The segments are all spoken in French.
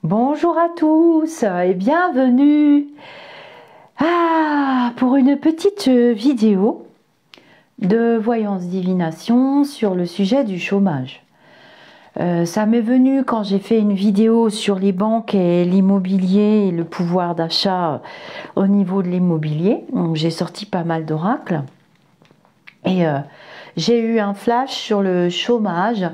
Bonjour à tous et bienvenue pour une petite vidéo de voyance divination sur le sujet du chômage. Ça m'est venu quand j'ai fait une vidéo sur les banques et l'immobilier et le pouvoir d'achat au niveau de l'immobilier. J'ai sorti pas mal d'oracles et j'ai eu un flash sur le chômage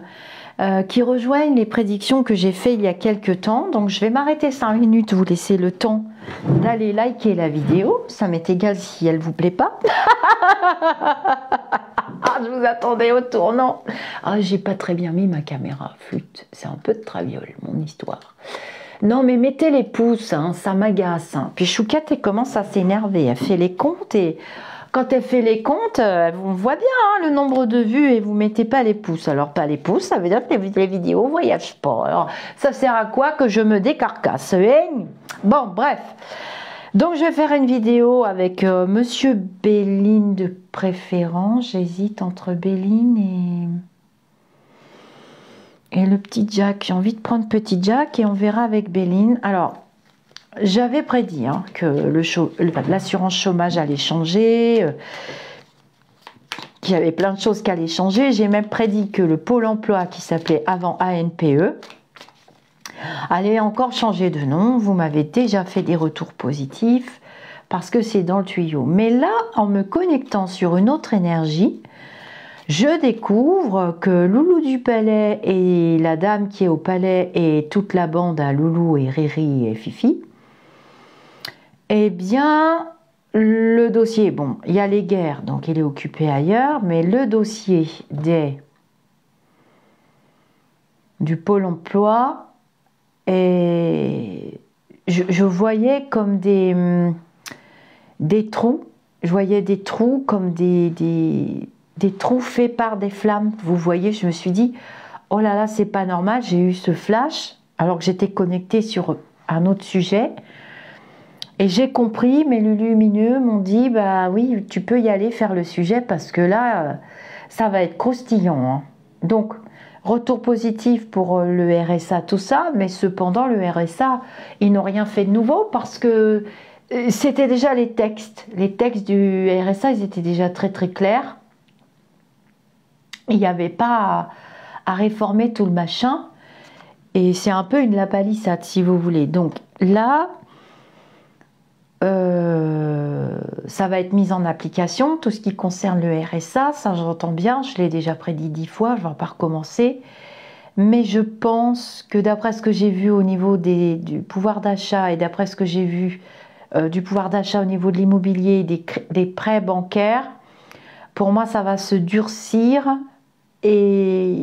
qui rejoignent les prédictions que j'ai fait il y a quelques temps. Donc je vais m'arrêter 5 minutes, vous laisser le temps d'aller liker la vidéo. Ça m'est égal si elle vous plaît pas. Je vous attendais au tournant. J'ai pas très bien mis ma caméra flûte. C'est un peu de traviole, mon histoire. Non, mais mettez les pouces, hein, ça m'agace. Hein. Puis Chouquette, elle commence à s'énerver. Elle fait les comptes et quand elle fait les comptes, on voit bien hein, le nombre de vues et vous mettez pas les pouces. Alors pas les pouces, ça veut dire que les vidéos voyagent pas. Alors ça sert à quoi que je me décarcasse hein. Bon, bref. Donc je vais faire une vidéo avec Monsieur Béline de préférence. J'hésite entre Béline et le petit Jack. J'ai envie de prendre petit Jack et on verra avec Béline. Alors, j'avais prédit hein, que l'assurance chômage allait changer, qu'il y avait plein de choses qui allaient changer. J'ai même prédit que le pôle emploi, qui s'appelait avant ANPE, allait encore changer de nom. Vous m'avez déjà fait des retours positifs parce que c'est dans le tuyau. Mais là, en me connectant sur une autre énergie, je découvre que Loulou du Palais et la dame qui est au Palais et toute la bande à Loulou et Riri et Fifi, eh bien, le dossier, bon, il y a les guerres, donc il est occupé ailleurs, mais le dossier du pôle emploi, et je voyais comme des trous, je voyais des trous comme des trous faits par des flammes. Vous voyez, je me suis dit, oh là là, c'est pas normal, j'ai eu ce flash, alors que j'étais connectée sur un autre sujet. Et j'ai compris, mes lumineux m'ont dit, bah oui, tu peux y aller faire le sujet parce que là, ça va être croustillant. Hein. Donc, retour positif pour le RSA, tout ça, mais cependant, le RSA, ils n'ont rien fait de nouveau parce que c'était déjà les textes. Les textes du RSA, ils étaient déjà très très clairs. Il n'y avait pas à réformer tout le machin. Et c'est un peu une lapalissade, si vous voulez. Donc là... ça va être mis en application, tout ce qui concerne le RSA, ça j'entends bien, je l'ai déjà prédit 10 fois, je ne vais pas recommencer, mais je pense que d'après ce que j'ai vu au niveau du pouvoir d'achat et d'après ce que j'ai vu du pouvoir d'achat au niveau de l'immobilier et des prêts bancaires, pour moi ça va se durcir et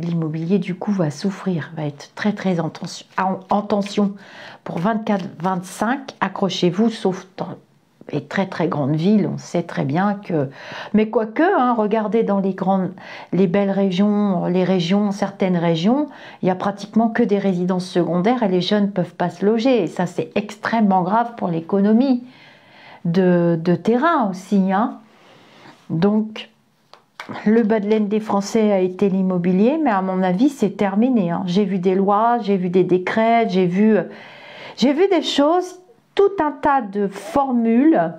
l'immobilier du coup va souffrir, va être très très en tension pour 24-25, accrochez-vous, sauf dans les très très grandes villes, on sait très bien que... Mais quoique, hein, regardez dans les belles régions, certaines régions, il n'y a pratiquement que des résidences secondaires et les jeunes ne peuvent pas se loger. Et ça c'est extrêmement grave pour l'économie de terrain aussi. Hein. Donc... le bas de laine des Français a été l'immobilier, mais à mon avis, c'est terminé. Hein. J'ai vu des lois, j'ai vu des décrets, j'ai vu des choses, tout un tas de formules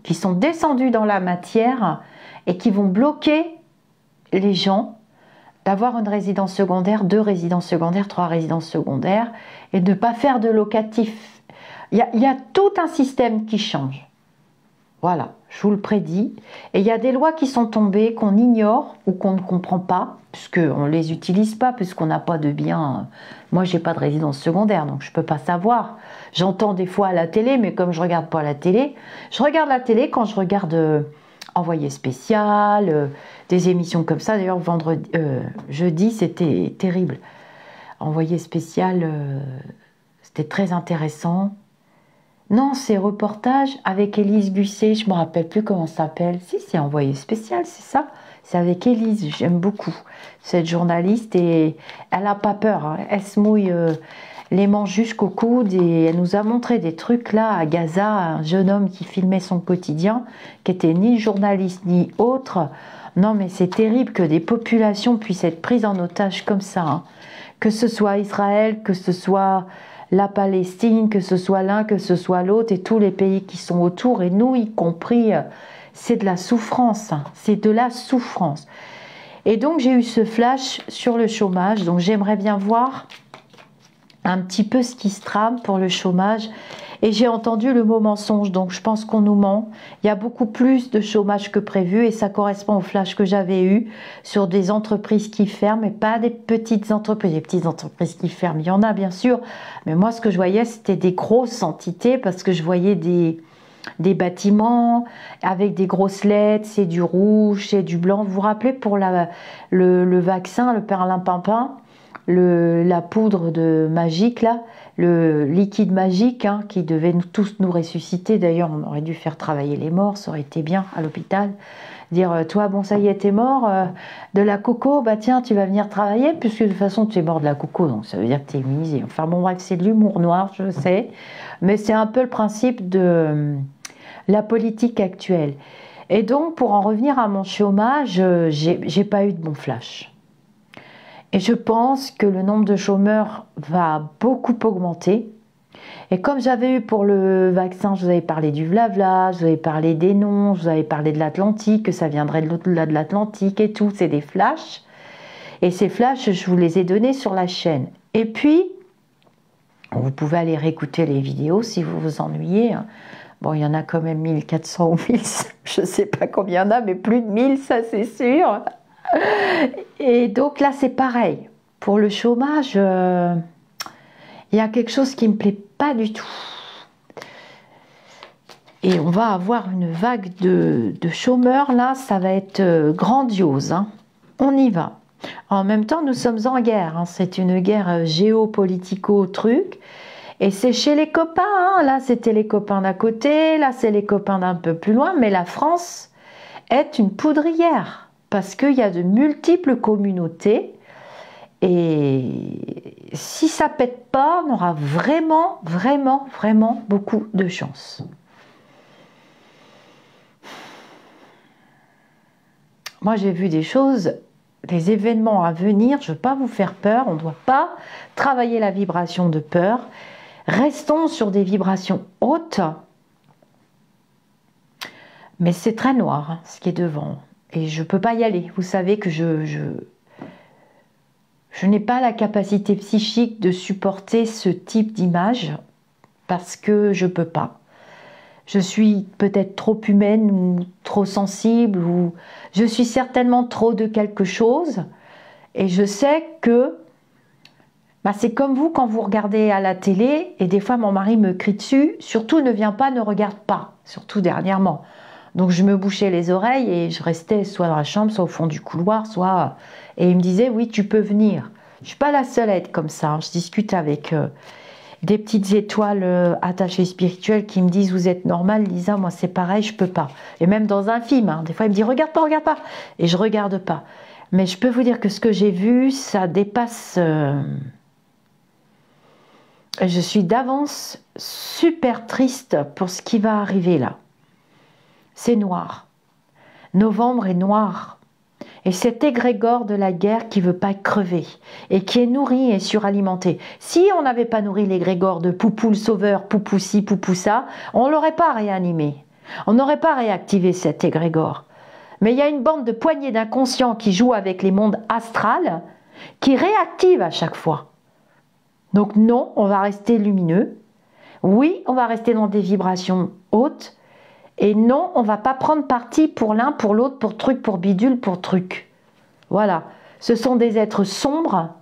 qui sont descendues dans la matière et qui vont bloquer les gens d'avoir une résidence secondaire, 2 résidences secondaires, 3 résidences secondaires et de ne pas faire de locatif. Il y a tout un système qui change. Voilà, je vous le prédis. Et il y a des lois qui sont tombées, qu'on ignore ou qu'on ne comprend pas, puisqu'on ne les utilise pas, puisqu'on n'a pas de biens. Moi, je n'ai pas de résidence secondaire, donc je ne peux pas savoir. J'entends des fois à la télé, mais comme je ne regarde pas la télé, je regarde la télé quand je regarde Envoyé spécial, des émissions comme ça. D'ailleurs, jeudi, c'était terrible. Envoyé spécial, c'était très intéressant. Non, c'est reportage avec Élise Busset, je ne me rappelle plus comment ça s'appelle. Si, c'est Envoyé spécial, c'est ça. C'est avec Élise, j'aime beaucoup cette journaliste et elle n'a pas peur. Hein. Elle se mouille les manches jusqu'au coude et elle nous a montré des trucs là à Gaza, un jeune homme qui filmait son quotidien, qui était ni journaliste ni autre. Non mais c'est terrible que des populations puissent être prises en otage comme ça. Hein. Que ce soit Israël, que ce soit la Palestine, que ce soit l'un, que ce soit l'autre, et tous les pays qui sont autour, et nous y compris, c'est de la souffrance, hein, c'est de la souffrance. Et donc j'ai eu ce flash sur le chômage, donc j'aimerais bien voir un petit peu ce qui se trame pour le chômage. Et j'ai entendu le mot mensonge, donc je pense qu'on nous ment. Il y a beaucoup plus de chômage que prévu et ça correspond au flash que j'avais eu sur des entreprises qui ferment et pas des petites entreprises. Les petites entreprises qui ferment, il y en a bien sûr, mais moi ce que je voyais c'était des grosses entités parce que je voyais des bâtiments avec des grosses lettres, c'est du rouge, c'est du blanc. Vous vous rappelez pour le vaccin, le perlimpinpin, la poudre magique là, le liquide magique hein, qui devait tous nous ressusciter. D'ailleurs, on aurait dû faire travailler les morts, ça aurait été bien à l'hôpital. Dire, toi, bon, ça y est, t'es mort de la coco, bah tiens, tu vas venir travailler, puisque de toute façon, tu es mort de la coco, donc ça veut dire que tu es immunisé. Enfin bon, bref, c'est de l'humour noir, je sais, mais c'est un peu le principe de la politique actuelle. Et donc, pour en revenir à mon chômage, j'ai pas eu de bon flash. Et je pense que le nombre de chômeurs va beaucoup augmenter. Et comme j'avais eu pour le vaccin, je vous avais parlé du blabla, je vous avais parlé des noms, je vous avais parlé de l'Atlantique, que ça viendrait de l'au-delà de l'Atlantique et tout, c'est des flashs. Et ces flashs, je vous les ai donnés sur la chaîne. Et puis, vous pouvez aller réécouter les vidéos si vous vous ennuyez. Bon, il y en a quand même 1400 ou 1000, je ne sais pas combien il y en a, mais plus de 1000, ça c'est sûr. Et donc là, c'est pareil. Pour le chômage, il y a quelque chose qui ne me plaît pas du tout. Et on va avoir une vague de chômeurs, là, ça va être grandiose. Hein. On y va. En même temps, nous sommes en guerre. Hein. C'est une guerre géopolitico-truc. Et c'est chez les copains. Hein. Là, c'était les copains d'à côté. Là, c'est les copains d'un peu plus loin. Mais la France est une poudrière. Parce qu'il y a de multiples communautés et si ça pète pas, on aura vraiment, vraiment, vraiment beaucoup de chance. Moi, j'ai vu des choses, des événements à venir, je ne veux pas vous faire peur, on ne doit pas travailler la vibration de peur. Restons sur des vibrations hautes, mais c'est très noir hein, ce qui est devant. Et je ne peux pas y aller. Vous savez que je n'ai pas la capacité psychique de supporter ce type d'image parce que je ne peux pas. Je suis peut-être trop humaine ou trop sensible ou je suis certainement trop de quelque chose et je sais que c'est comme vous quand vous regardez à la télé et des fois mon mari me crie dessus, surtout ne viens pas, ne regarde pas, surtout dernièrement. Donc je me bouchais les oreilles et je restais soit dans la chambre, soit au fond du couloir, soit... Et il me disait, oui, tu peux venir. Je ne suis pas la seule à être comme ça. Hein. Je discute avec des petites étoiles attachées spirituelles qui me disent, vous êtes normale, Lisa, moi c'est pareil, je ne peux pas. Et même dans un film, hein, des fois il me dit, regarde pas. Et je ne regarde pas. Mais je peux vous dire que ce que j'ai vu, ça dépasse... Je suis d'avance super triste pour ce qui va arriver là. C'est noir. Novembre est noir. Et cet égrégore de la guerre qui ne veut pas crever et qui est nourri et suralimenté. Si on n'avait pas nourri l'égrégore de Poupou le sauveur, Poupou ci, Poupou ça, on ne l'aurait pas réanimé. On n'aurait pas réactivé cet égrégore. Mais il y a une bande de poignées d'inconscients qui jouent avec les mondes astrales qui réactivent à chaque fois. Donc non, on va rester lumineux. Oui, on va rester dans des vibrations hautes. Et non, on ne va pas prendre parti pour l'un, pour l'autre, pour truc, pour bidule, pour truc. Voilà. Ce sont des êtres sombres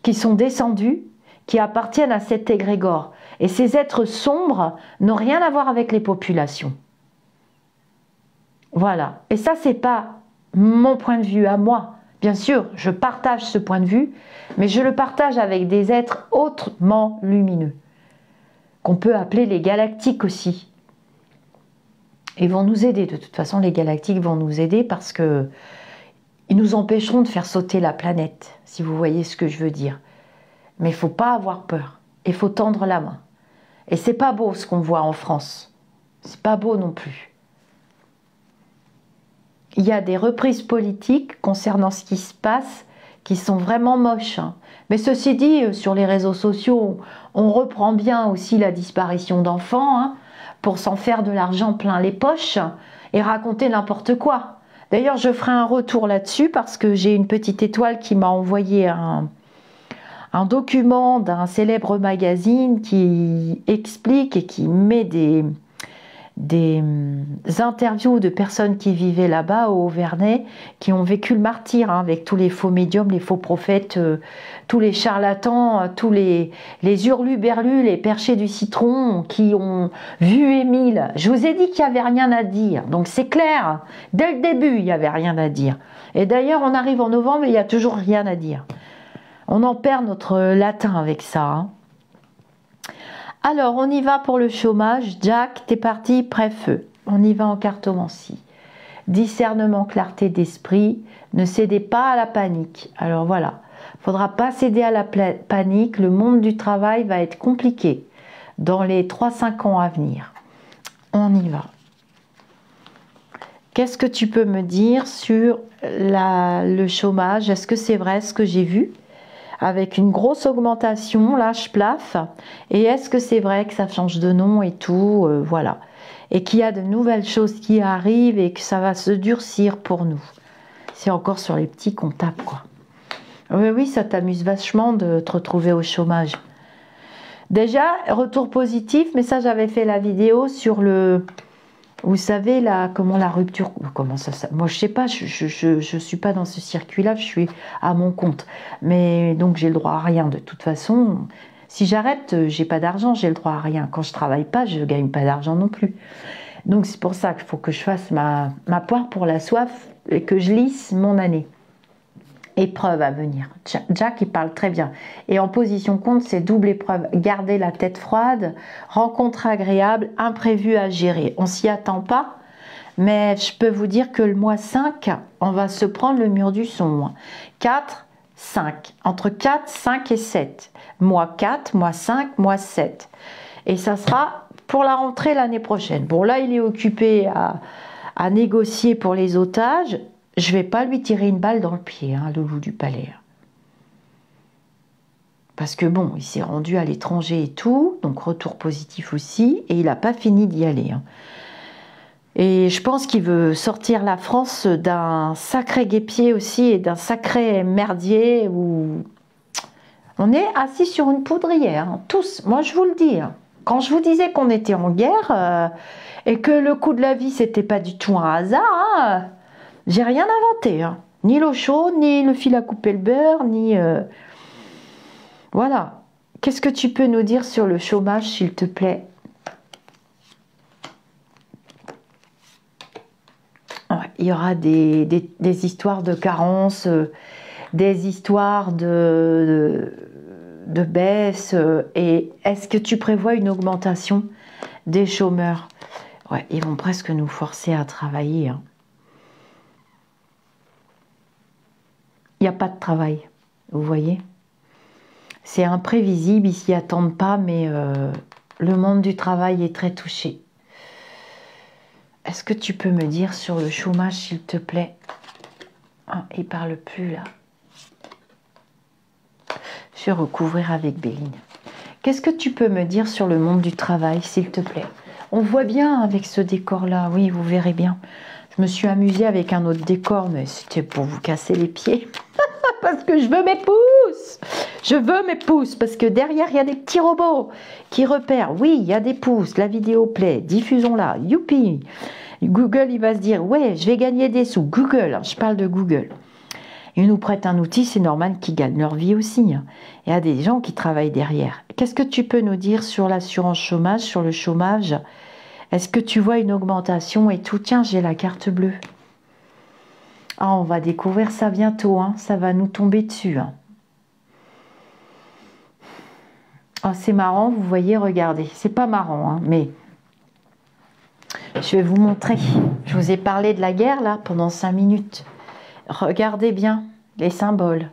qui sont descendus, qui appartiennent à cet égrégore. Et ces êtres sombres n'ont rien à voir avec les populations. Voilà. Et ça, c'est pas mon point de vue à moi. Bien sûr, je partage ce point de vue, mais je le partage avec des êtres hautement lumineux, qu'on peut appeler les galactiques aussi. Ils vont nous aider, de toute façon les galactiques vont nous aider parce que ils nous empêcheront de faire sauter la planète, si vous voyez ce que je veux dire. Mais il ne faut pas avoir peur, il faut tendre la main. Et c'est pas beau ce qu'on voit en France, c'est pas beau non plus. Il y a des reprises politiques concernant ce qui se passe qui sont vraiment moches. Hein. Mais ceci dit, sur les réseaux sociaux, on reprend bien aussi la disparition d'enfants hein, pour s'en faire de l'argent plein les poches et raconter n'importe quoi. D'ailleurs, je ferai un retour là-dessus parce que j'ai une petite étoile qui m'a envoyé un document d'un célèbre magazine qui explique et qui met des interviews de personnes qui vivaient là-bas au Auvernais, qui ont vécu le martyre hein, avec tous les faux médiums, les faux prophètes, tous les charlatans, tous les hurluberlus, les perchés du citron qui ont vu Émile. Je vous ai dit qu'il n'y avait rien à dire, donc c'est clair, dès le début il n'y avait rien à dire. Et d'ailleurs on arrive en novembre et il n'y a toujours rien à dire. On en perd notre latin avec ça. Hein. Alors, on y va pour le chômage. Jack, t'es parti, pré-feu. On y va en cartomancie. Discernement, clarté d'esprit. Ne cédez pas à la panique. Alors voilà, il ne faudra pas céder à la panique. Le monde du travail va être compliqué dans les 3-5 ans à venir. On y va. Qu'est-ce que tu peux me dire sur le chômage? Est-ce que c'est vrai ce que j'ai vu? Avec une grosse augmentation, là je plaffe, et est-ce que c'est vrai que ça change de nom et tout, voilà, et qu'il y a de nouvelles choses qui arrivent et que ça va se durcir pour nous. C'est encore sur les petits qu'on tape quoi. Oui, oui, ça t'amuse vachement de te retrouver au chômage. Déjà, retour positif, mais ça j'avais fait la vidéo sur le... Vous savez, là, comment la rupture... Comment ça... Moi, je sais pas, je suis pas dans ce circuit-là, je suis à mon compte. Mais donc, j'ai le droit à rien. De toute façon, si j'arrête, j'ai pas d'argent, j'ai le droit à rien. Quand je travaille pas, je gagne pas d'argent non plus. Donc, c'est pour ça qu'il faut que je fasse ma poire pour la soif et que je lisse mon année. Épreuve à venir. Jack, il parle très bien. Et en position compte, c'est double épreuve. Garder la tête froide, rencontre agréable, imprévu à gérer. On s'y attend pas, mais je peux vous dire que le mois 5, on va se prendre le mur du son. 4, 5. Entre 4, 5 et 7. Mois 4, mois 5, mois 7. Et ça sera pour la rentrée l'année prochaine. Bon, là, il est occupé à négocier pour les otages. Je vais pas lui tirer une balle dans le pied, hein, le loup du palais. Parce que bon, il s'est rendu à l'étranger et tout, donc retour positif aussi, et il n'a pas fini d'y aller. Hein. Et je pense qu'il veut sortir la France d'un sacré guêpier aussi, et d'un sacré merdier, où on est assis sur une poudrière, hein, tous, moi je vous le dis. Hein. Quand je vous disais qu'on était en guerre, et que le coup de la vie, c'était pas du tout un hasard, hein, j'ai rien inventé, hein. Ni l'eau chaude, ni le fil à couper le beurre, ni... Voilà. Qu'est-ce que tu peux nous dire sur le chômage, s'il te plaît? Ouais, il y aura des histoires de carence, des histoires de baisse. Et est-ce que tu prévois une augmentation des chômeurs? Ouais, ils vont presque nous forcer à travailler, hein. Il n'y a pas de travail, vous voyez. C'est imprévisible, ils s'y attendent pas, mais le monde du travail est très touché. Est-ce que tu peux me dire sur le chômage, s'il te plaît? Ah, il parle plus, là. Je vais recouvrir avec Béline. Qu'est-ce que tu peux me dire sur le monde du travail, s'il te plaît? On voit bien avec ce décor-là, oui, vous verrez bien. Je me suis amusée avec un autre décor, mais c'était pour vous casser les pieds. Parce que je veux mes pouces. Je veux mes pouces, parce que derrière, il y a des petits robots qui repèrent. Oui, il y a des pouces, la vidéo plaît, diffusons-la, youpi. Google, il va se dire, ouais, je vais gagner des sous. Google, hein, je parle de Google. Ils nous prêtent un outil, c'est normal qu'ils gagnent leur vie aussi. Hein. Il y a des gens qui travaillent derrière. Qu'est-ce que tu peux nous dire sur l'assurance chômage, sur le chômage? Est-ce que tu vois une augmentation et tout? Tiens, j'ai la carte bleue. Ah, on va découvrir ça bientôt, hein. Ça va nous tomber dessus. Hein. Oh, c'est marrant, vous voyez, regardez. C'est pas marrant, hein, mais je vais vous montrer. Je vous ai parlé de la guerre, là, pendant 5 minutes. Regardez bien les symboles.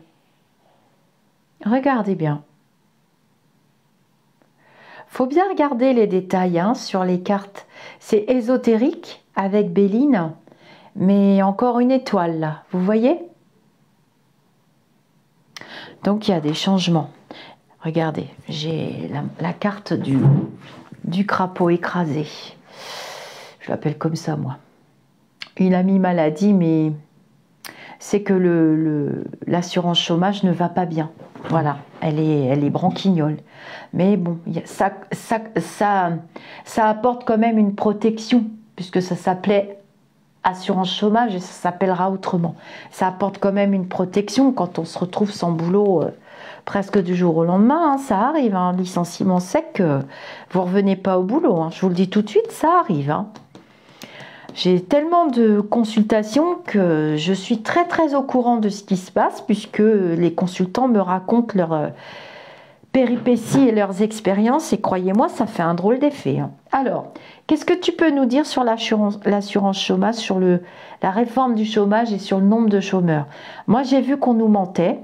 Regardez bien. Faut bien regarder les détails hein, sur les cartes. C'est ésotérique avec Béline. Mais encore une étoile là, vous voyez? Donc il y a des changements. Regardez, j'ai la carte du crapaud écrasé. Je l'appelle comme ça, moi. Il a mis maladie, mais c'est que l'assurance chômage ne va pas bien. Voilà, elle est branquignole. Mais bon, ça apporte quand même une protection, puisque ça s'appelait assurance chômage et ça s'appellera autrement. Ça apporte quand même une protection quand on se retrouve sans boulot presque du jour au lendemain. Hein, ça arrive, un licenciement sec, vous ne revenez pas au boulot. Hein, je vous le dis tout de suite, ça arrive. Hein. J'ai tellement de consultations que je suis très très au courant de ce qui se passe, puisque les consultants me racontent leurs péripéties et leurs expériences, et croyez-moi, ça fait un drôle d'effet. Hein. Alors, qu'est-ce que tu peux nous dire sur l'assurance chômage, sur la réforme du chômage et sur le nombre de chômeurs? Moi, j'ai vu qu'on nous mentait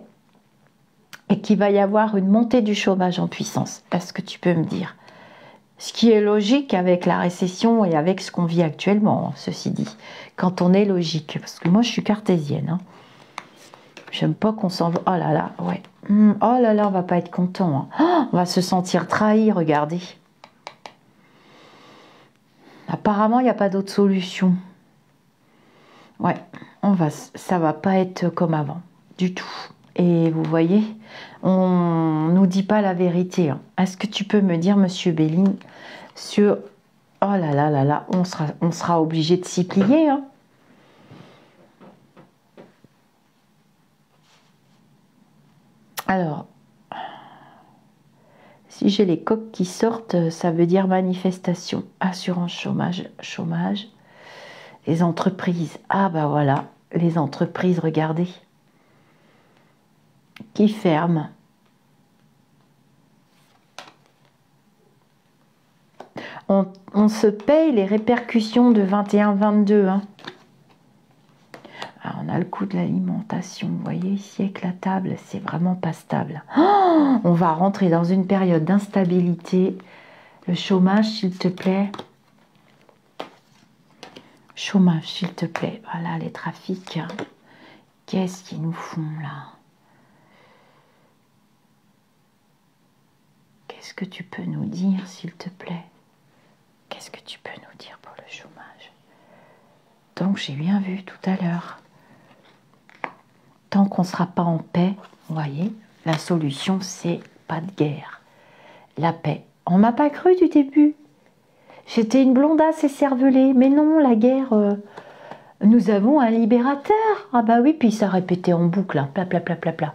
et qu'il va y avoir une montée du chômage en puissance. Est-ce que tu peux me dire? Ce qui est logique avec la récession et avec ce qu'on vit actuellement, ceci dit. Quand on est logique, parce que moi, je suis cartésienne. Hein. J'aime pas qu'on s'en va. Oh là là, ouais. Oh là là, on va pas être content. Hein. Oh, on va se sentir trahi, regardez. Apparemment, il n'y a pas d'autre solution. Ouais, ça va pas être comme avant, du tout. Et vous voyez, on nous dit pas la vérité. Hein. Est-ce que tu peux me dire, Monsieur Béline, sur... Oh là là là là, on sera obligé de s'y plier. Hein. Alors, si j'ai les coques qui sortent, ça veut dire manifestation, assurance chômage, les entreprises. Ah bah voilà, les entreprises, regardez, qui ferment. On se paye les répercussions de 21-22. Hein. Ah, on a le coût de l'alimentation, vous voyez ici avec la table, c'est vraiment pas stable. Oh, on va rentrer dans une période d'instabilité. Le chômage, s'il te plaît. Chômage, s'il te plaît. Voilà les trafics. Qu'est-ce qu'ils nous font là? Qu'est-ce que tu peux nous dire, s'il te plaît? Qu'est-ce que tu peux nous dire pour le chômage? Donc j'ai bien vu tout à l'heure. Tant qu'on ne sera pas en paix, vous voyez, la solution c'est pas de guerre. La paix. On m'a pas cru du début. J'étais une blondasse écervelée. Mais non, la guerre, nous avons un libérateur. Ah bah oui, puis ça répétait en boucle, là, pla pla pla pla pla.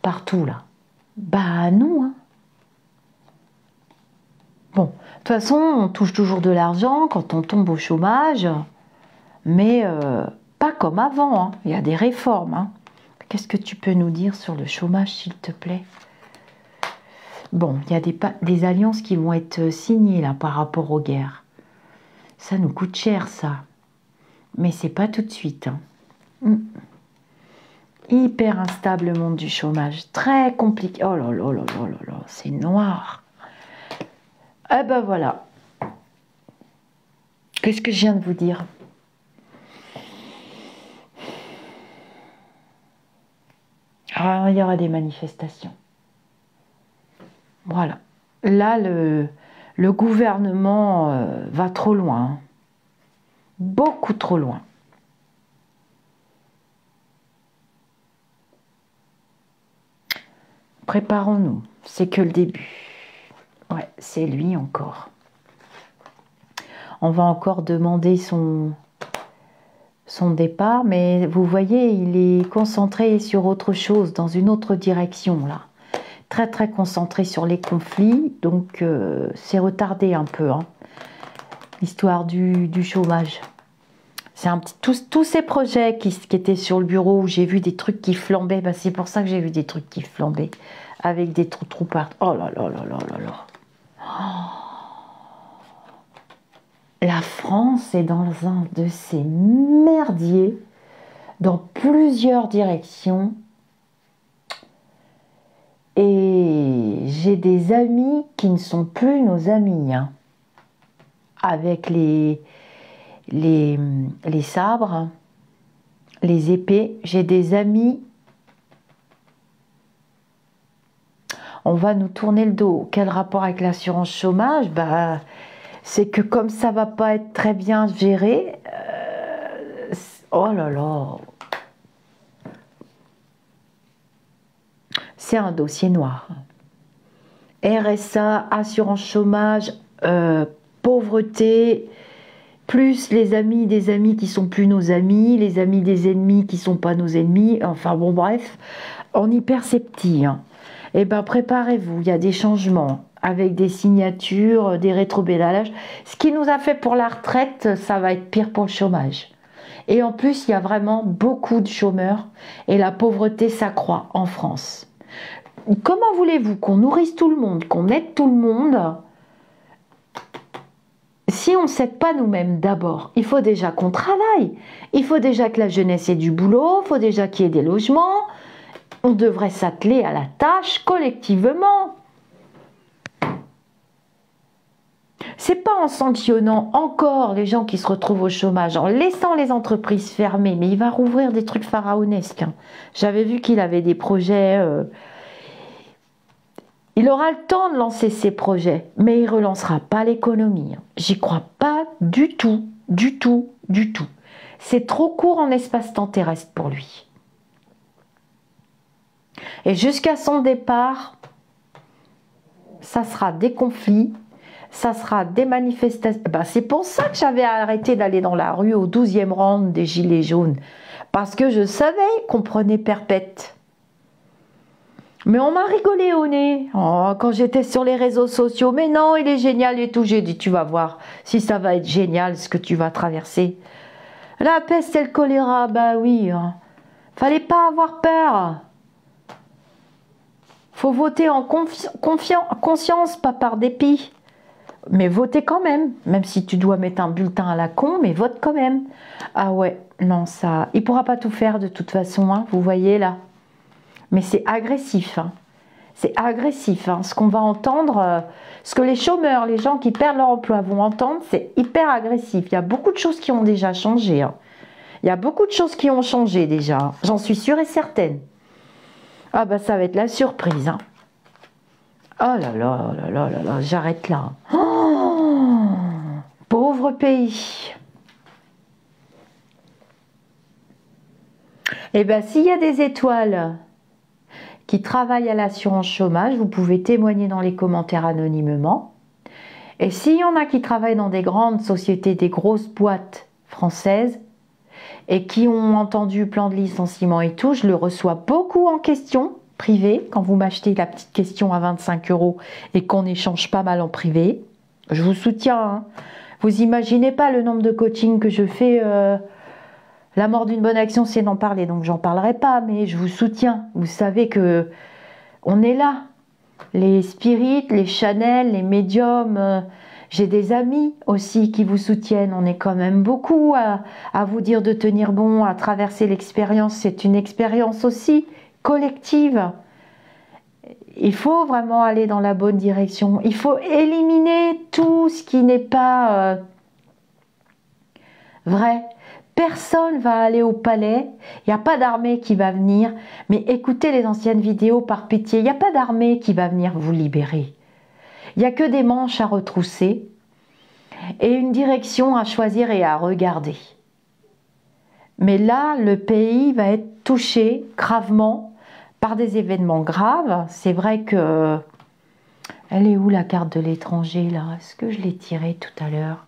Partout là. Bah non, hein. Bon, de toute façon, on touche toujours de l'argent quand on tombe au chômage, mais pas comme avant, hein. Il y a des réformes. Hein. Qu'est-ce que tu peux nous dire sur le chômage, s'il te plaît? Bon, il y a des alliances qui vont être signées là par rapport aux guerres. Ça nous coûte cher, ça. Mais c'est pas tout de suite. Hein. Hyper instable le monde du chômage. Très compliqué. Oh là là là là là là, c'est noir. Eh ben voilà. Qu'est-ce que je viens de vous dire? Alors, il y aura des manifestations. Voilà. Là, le gouvernement va trop loin. Hein. Beaucoup trop loin. Préparons-nous. C'est que le début. Ouais, c'est lui encore. On va encore demander son départ, mais vous voyez, il est concentré sur autre chose, dans une autre direction, là. Très, très concentré sur les conflits, donc c'est retardé un peu, hein, l'histoire du chômage. C'est un petit, tous ces projets qui étaient sur le bureau, où j'ai vu des trucs qui flambaient, ben c'est pour ça que j'ai vu des trucs qui flambaient, avec des trous partout. Oh là là là là là là. La France est dans un de ces merdiers, dans plusieurs directions. Et j'ai des amis qui ne sont plus nos amis. Hein. Avec les sabres, les épées. J'ai des amis on va nous tourner le dos. Quel rapport avec l'assurance chômage? Bah, c'est que comme ça va pas être très bien géré, oh là là, c'est un dossier noir. RSA, assurance chômage, pauvreté, plus les amis des amis qui sont plus nos amis, les amis des ennemis qui sont pas nos ennemis, enfin bon bref, on y perceptit. Hein. Eh bien préparez-vous, il y a des changements avec des signatures, des rétropédalages. Ce qui nous a fait pour la retraite, ça va être pire pour le chômage. Et en plus, il y a vraiment beaucoup de chômeurs et la pauvreté s'accroît en France. Comment voulez-vous qu'on nourrisse tout le monde, qu'on aide tout le monde, si on ne s'aide pas nous-mêmes d'abord? Il faut déjà qu'on travaille, il faut déjà que la jeunesse ait du boulot, il faut déjà qu'il y ait des logements. On devrait s'atteler à la tâche collectivement. C'est pas en sanctionnant encore les gens qui se retrouvent au chômage, en laissant les entreprises fermées, mais il va rouvrir des trucs pharaonesques. Hein. J'avais vu qu'il avait des projets... Il aura le temps de lancer ses projets, mais il ne relancera pas l'économie. J'y crois pas du tout, du tout, du tout. C'est trop court en espace-temps terrestre pour lui. Et jusqu'à son départ, ça sera des conflits, ça sera des manifestations. Ben, c'est pour ça que j'avais arrêté d'aller dans la rue au 12e round des Gilets jaunes. Parce que je savais qu'on prenait perpète. Mais on m'a rigolé au nez quand j'étais sur les réseaux sociaux. Mais non, il est génial et tout. J'ai dit, tu vas voir si ça va être génial ce que tu vas traverser. La peste et le choléra, bah oui. Hein. Fallait pas avoir peur. Faut voter en conscience, pas par dépit. Mais voter quand même. Même si tu dois mettre un bulletin à la con, mais vote quand même. Ah ouais, non, ça... Il pourra pas tout faire de toute façon, hein, vous voyez là. Mais c'est agressif, hein. C'est agressif. Hein. Ce qu'on va entendre, ce que les chômeurs, les gens qui perdent leur emploi vont entendre, c'est hyper agressif. Il y a beaucoup de choses qui ont déjà changé. Hein. Il y a beaucoup de choses qui ont changé déjà. J'en suis sûre et certaine. Ah bah ça va être la surprise. Hein. Oh là là, oh là là, là, là, j'arrête là. Oh, pauvre pays. Eh bien, s'il y a des étoiles qui travaillent à l'assurance chômage, vous pouvez témoigner dans les commentaires anonymement. Et s'il y en a qui travaillent dans des grandes sociétés, des grosses boîtes françaises, et qui ont entendu plan de licenciement et tout, je le reçois beaucoup en question privée, quand vous m'achetez la petite question à 25 € et qu'on échange pas mal en privé. Je vous soutiens. Hein. Vous imaginez pas le nombre de coachings que je fais. La mort d'une bonne action, c'est d'en parler, donc j'en parlerai pas, mais je vous soutiens. Vous savez que on est là. Les spirites, les channels, les médiums, j'ai des amis aussi qui vous soutiennent. On est quand même beaucoup à vous dire de tenir bon, à traverser l'expérience. C'est une expérience aussi collective. Il faut vraiment aller dans la bonne direction. Il faut éliminer tout ce qui n'est pas vrai. Personne va aller au palais, il n'y a pas d'armée qui va venir, mais écoutez les anciennes vidéos par pitié, il n'y a pas d'armée qui va venir vous libérer. Il n'y a que des manches à retrousser et une direction à choisir et à regarder. Mais là, le pays va être touché gravement par des événements graves. C'est vrai que... Elle est où la carte de l'étranger là? Est-ce que je l'ai tirée tout à l'heure?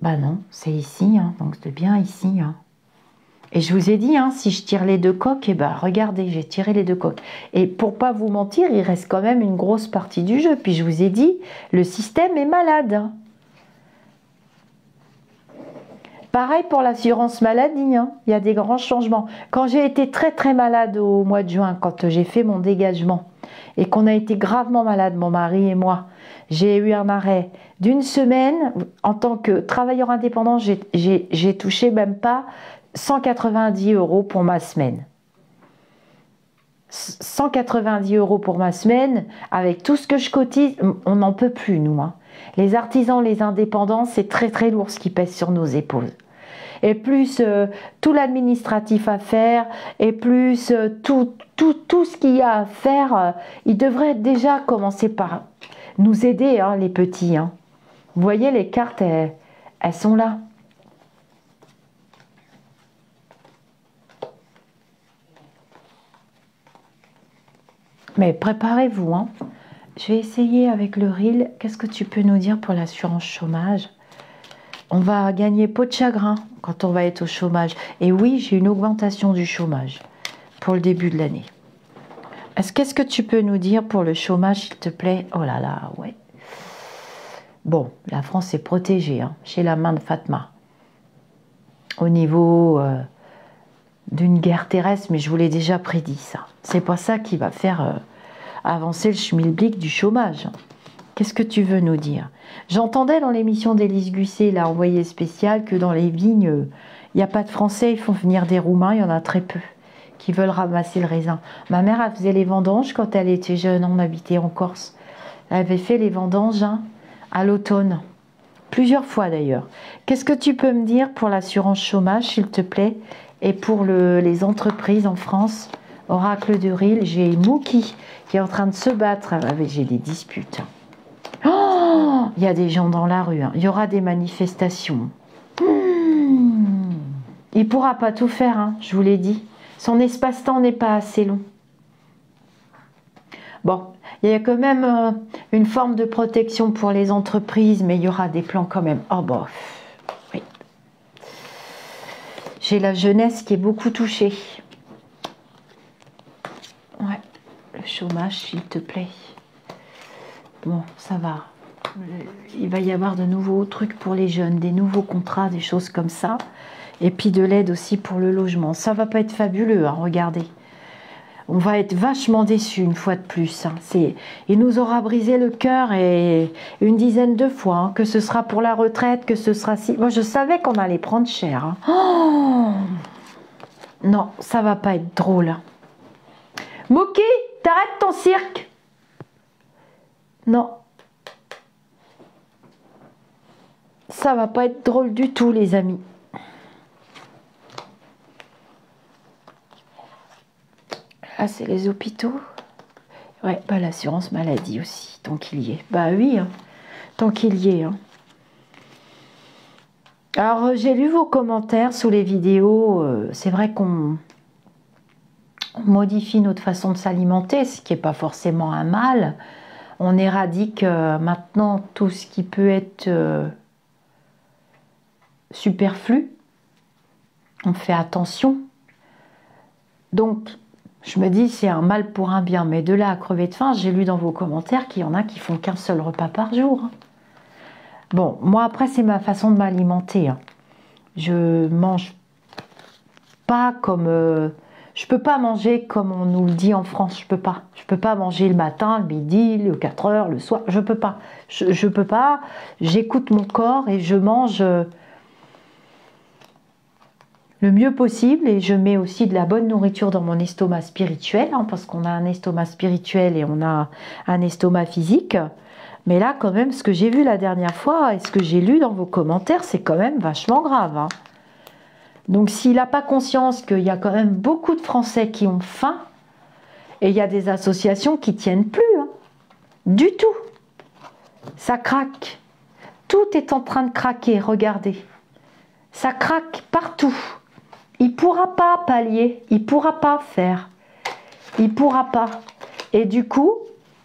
Bah non, c'est ici, hein, donc c'est bien ici. Hein. Et je vous ai dit, hein, si je tire les deux coques, et ben regardez, j'ai tiré les deux coques. Et pour pas vous mentir, il reste quand même une grosse partie du jeu. Puis je vous ai dit, le système est malade. Hein. Pareil pour l'assurance maladie, hein, il y a des grands changements. Quand j'ai été très très malade au mois de juin, quand j'ai fait mon dégagement, et qu'on a été gravement malade, mon mari et moi, j'ai eu un arrêt d'une semaine. En tant que travailleur indépendant, j'ai touché même pas 190 € pour ma semaine. 190 € pour ma semaine, avec tout ce que je cotise, on n'en peut plus, nous. Hein. Les artisans, les indépendants, c'est très très lourd ce qui pèse sur nos épaules. et plus tout l'administratif à faire, et plus tout ce qu'il y a à faire, ils devraient déjà commencer par nous aider, hein, les petits. Hein. Vous voyez, les cartes, elles sont là. Mais préparez-vous, hein. Je vais essayer avec le RIL. Qu'est-ce que tu peux nous dire pour l'assurance chômage? On va gagner peau de chagrin quand on va être au chômage. Et oui, j'ai une augmentation du chômage pour le début de l'année. Qu'est-ce que tu peux nous dire pour le chômage, s'il te plaît? Oh là là, ouais. Bon, la France est protégée, hein, chez la main de Fatma. Au niveau d'une guerre terrestre, mais je vous l'ai déjà prédit, ça. C'est pas ça qui va faire avancer le schmilblick du chômage. Qu'est-ce que tu veux nous dire? J'entendais dans l'émission d'Élise Gusset, la envoyée spéciale, que dans les vignes, il n'y a pas de Français, ils font venir des Roumains, il y en a très peu qui veulent ramasser le raisin. Ma mère, elle faisait les vendanges quand elle était jeune, on habitait en Corse. Elle avait fait les vendanges, hein, à l'automne, plusieurs fois d'ailleurs. Qu'est-ce que tu peux me dire pour l'assurance chômage, s'il te plaît, et pour les entreprises en France? Oracle de Ril, j'ai Mookie qui est en train de se battre. J'ai des disputes. Oh, il y a des gens dans la rue. Hein. Il y aura des manifestations. Il ne pourra pas tout faire, hein, je vous l'ai dit. Son espace-temps n'est pas assez long. Bon, il y a quand même une forme de protection pour les entreprises, mais il y aura des plans quand même. Oh bon, oui. J'ai la jeunesse qui est beaucoup touchée. Ouais, le chômage, s'il te plaît. Bon, ça va. Il va y avoir de nouveaux trucs pour les jeunes, des nouveaux contrats, des choses comme ça. Et puis de l'aide aussi pour le logement. Ça va pas être fabuleux, hein, regardez. On va être vachement déçus une fois de plus. Hein. Il nous aura brisé le cœur et une dizaine de fois. Hein, que ce sera pour la retraite, que ce sera si... Moi, je savais qu'on allait prendre cher. Hein. Oh non, ça va pas être drôle. Hein. Mookie, t'arrêtes ton cirque. Non. Ça va pas être drôle du tout, les amis. Là, c'est les hôpitaux. Ouais, bah l'assurance maladie aussi, tant qu'il y est. Bah oui, hein, tant qu'il y est. Hein. Alors, j'ai lu vos commentaires sous les vidéos. C'est vrai qu'on modifie notre façon de s'alimenter, ce qui n'est pas forcément un mal. On éradique maintenant tout ce qui peut être superflu. On fait attention. Donc, je me dis, c'est un mal pour un bien. Mais de là à crever de faim, j'ai lu dans vos commentaires qu'il y en a qui font qu'un seul repas par jour. Bon, moi, après, c'est ma façon de m'alimenter. Hein. Je mange pas comme... je peux pas manger comme on nous le dit en France. Je peux pas. Je peux pas manger le matin, le midi, le 4 heures, le soir. Je peux pas. Je peux pas. J'écoute mon corps et je mange... le mieux possible, et je mets aussi de la bonne nourriture dans mon estomac spirituel, hein, parce qu'on a un estomac spirituel et on a un estomac physique. Mais là, quand même, ce que j'ai vu la dernière fois et ce que j'ai lu dans vos commentaires, c'est quand même vachement grave. Hein. Donc, s'il n'a pas conscience qu'il y a quand même beaucoup de Français qui ont faim, et il y a des associations qui ne tiennent plus, hein, du tout. Ça craque. Tout est en train de craquer, regardez. Ça craque partout. Il ne pourra pas pallier, il ne pourra pas faire. Il ne pourra pas. Et du coup,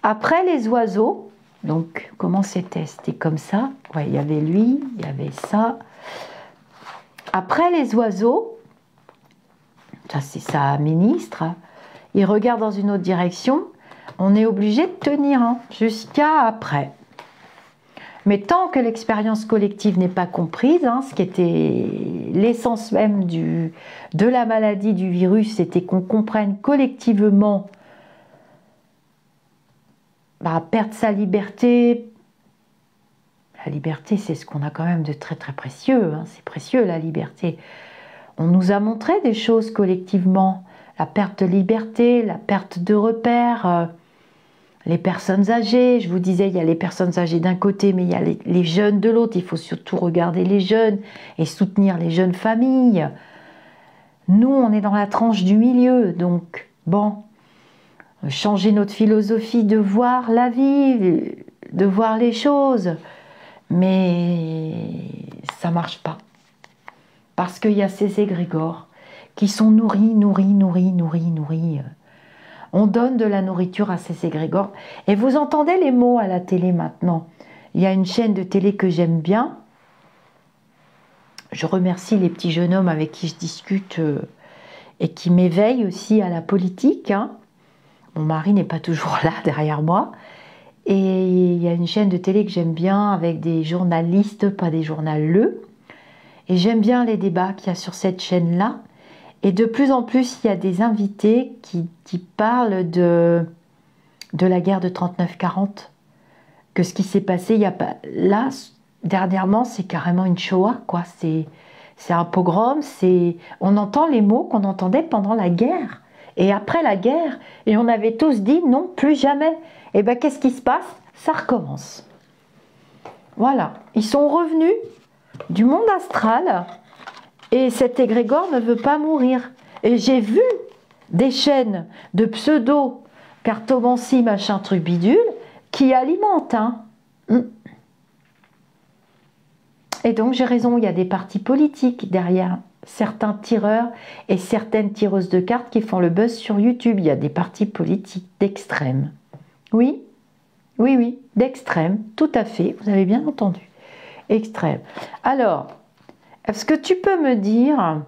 après les oiseaux, donc comment c'était? C'était comme ça. Ouais, il y avait lui, il y avait ça. Après les oiseaux, ça c'est sa ministre, il regarde dans une autre direction, on est obligé de tenir hein, jusqu'à après. Mais tant que l'expérience collective n'est pas comprise, hein, ce qui était l'essence même de la maladie du virus, c'était qu'on comprenne collectivement perdre sa liberté. La liberté, c'est ce qu'on a quand même de très très précieux. Hein, c'est précieux la liberté. On nous a montré des choses collectivement. La perte de liberté, la perte de repères, les personnes âgées. Je vous disais, il y a les personnes âgées d'un côté, mais il y a les jeunes de l'autre. Il faut surtout regarder les jeunes et soutenir les jeunes familles. Nous, on est dans la tranche du milieu, donc bon, changer notre philosophie de voir la vie, de voir les choses, mais ça marche pas. Parce qu'il y a ces égrégores qui sont nourris. On donne de la nourriture à ces égrégores. Et vous entendez les mots à la télé maintenant. Il y a une chaîne de télé que j'aime bien. Je remercie les petits jeunes hommes avec qui je discute et qui m'éveillent aussi à la politique. Hein. Mon mari n'est pas toujours là derrière moi. Et il y a une chaîne de télé que j'aime bien avec des journalistes, pas des journaleux. Et j'aime bien les débats qu'il y a sur cette chaîne-là. Et de plus en plus, il y a des invités qui parlent de la guerre de 39-40. Que ce qui s'est passé, il y a pas... Là, dernièrement, c'est carrément une Shoah, quoi. C'est un pogrom, on entend les mots qu'on entendait pendant la guerre. Et après la guerre, et on avait tous dit non, plus jamais. Et bien, qu'est-ce qui se passe? Ça recommence. Voilà. Ils sont revenus du monde astral et cet égrégore ne veut pas mourir. Et j'ai vu des chaînes de pseudo cartomancie machin truc bidule qui alimentent. Hein. Et donc j'ai raison, il y a des partis politiques derrière certains tireurs et certaines tireuses de cartes qui font le buzz sur YouTube. Il y a des partis politiques d'extrême. Oui, d'extrême, tout à fait, vous avez bien entendu. Extrême. Alors, est-ce que tu peux me dire...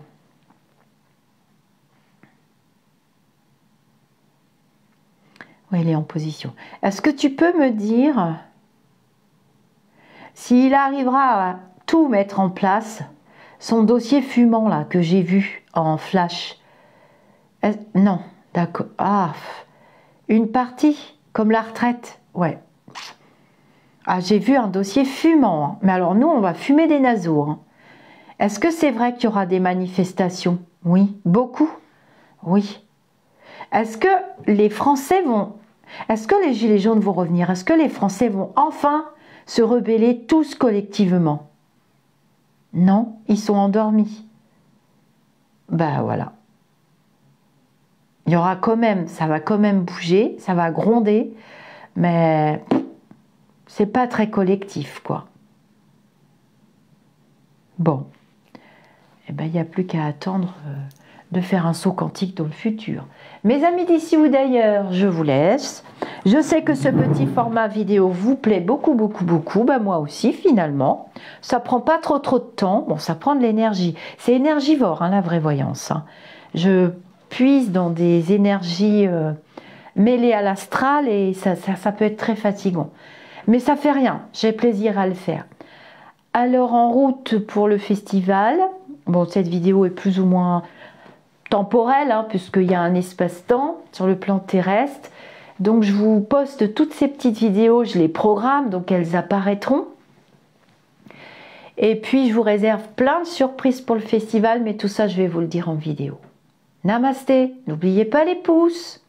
Oui, il est en position. Est-ce que tu peux me dire s'il arrivera à tout mettre en place, son dossier fumant là que j'ai vu en flash? Non, d'accord. Ah, une partie comme la retraite, ouais. Ah, j'ai vu un dossier fumant. Hein. Mais alors nous, on va fumer des naseaux. Hein. Est-ce que c'est vrai qu'il y aura des manifestations? Oui, beaucoup. Oui. Est-ce que les Français vont... Est-ce que les Gilets jaunes vont revenir? Est-ce que les Français vont enfin se rebeller tous collectivement? Non, ils sont endormis. Ben voilà. Il y aura quand même, ça va quand même bouger, ça va gronder, mais c'est pas très collectif, quoi. Bon. Eh ben, il n'y a plus qu'à attendre de faire un saut quantique dans le futur. Mes amis d'ici ou d'ailleurs, je vous laisse. Je sais que ce petit format vidéo vous plaît beaucoup. Ben, moi aussi, finalement. Ça prend pas trop de temps. Bon, ça prend de l'énergie. C'est énergivore, hein, la vraie voyance. Hein. Je puise dans des énergies mêlées à l'astral et ça peut être très fatigant. Mais ça fait rien. J'ai plaisir à le faire. Alors, en route pour le festival. Bon, cette vidéo est plus ou moins temporelle, hein, puisqu'il y a un espace-temps sur le plan terrestre. Donc, je vous poste toutes ces petites vidéos, je les programme, donc elles apparaîtront. Et puis, je vous réserve plein de surprises pour le festival, mais tout ça, je vais vous le dire en vidéo. Namasté, n'oubliez pas les pouces.